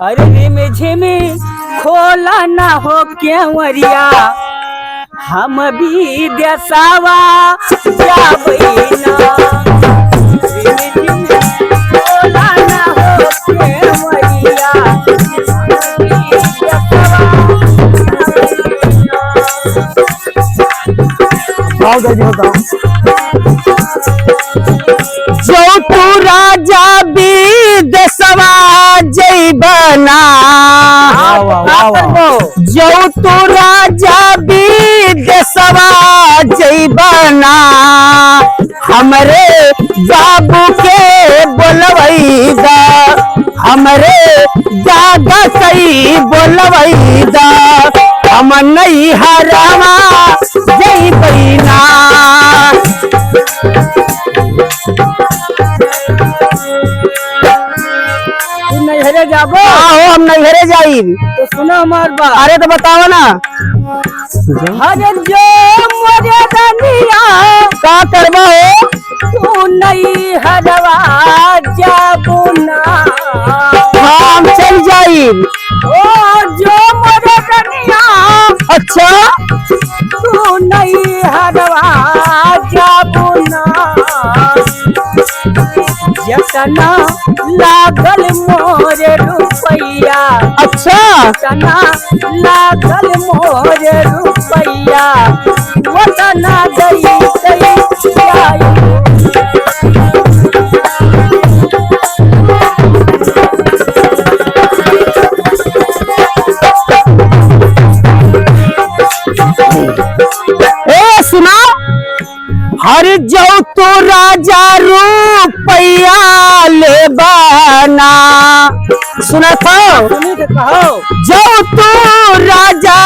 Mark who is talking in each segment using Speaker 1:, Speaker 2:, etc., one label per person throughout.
Speaker 1: अरे रिम झिम खोला ना हो केवरिया हम भी देसावा जाबैना। रिम झिम खोला ना हो केवरिया हम भी देसावा जाबैना।
Speaker 2: जो तू राजा विदेशवा जैबना, जो तू राजा विदेशवा जैबना, हमरे बाबू के बोलवैदा, हमरे दादा कई बोलवैदा, हम नहीं हरावा जैबना।
Speaker 1: नैहरे जाबो?
Speaker 2: हम नैहरे जाई।
Speaker 1: तो सुनो हमार बात।
Speaker 2: अरे तो बताओ ना।
Speaker 1: अरे जो मोरे दनिया
Speaker 2: का करबो
Speaker 1: तू नैहरवा जाबो ना।
Speaker 2: हम चल जाई।
Speaker 1: ओ जो मोरे दनिया
Speaker 2: अच्छा
Speaker 1: तू नैहरवा जाबो ना। जतना लागल मोरे रुपैया,
Speaker 2: अच्छा
Speaker 1: जतना लागल मोरे रुपैया वतना दई
Speaker 2: ए सुना, हर जो तो राजा रुपैया ले बना। सुना था
Speaker 1: कहो
Speaker 2: जो तो राजा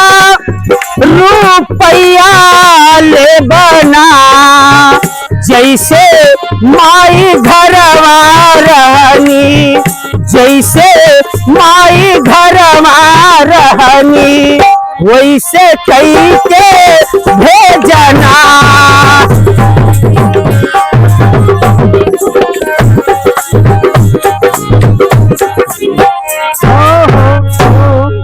Speaker 2: रुपैया ले बना, जैसे माई घरवा रहनी, जैसे माई घरवा रहनी, वैसे कई के भेजना।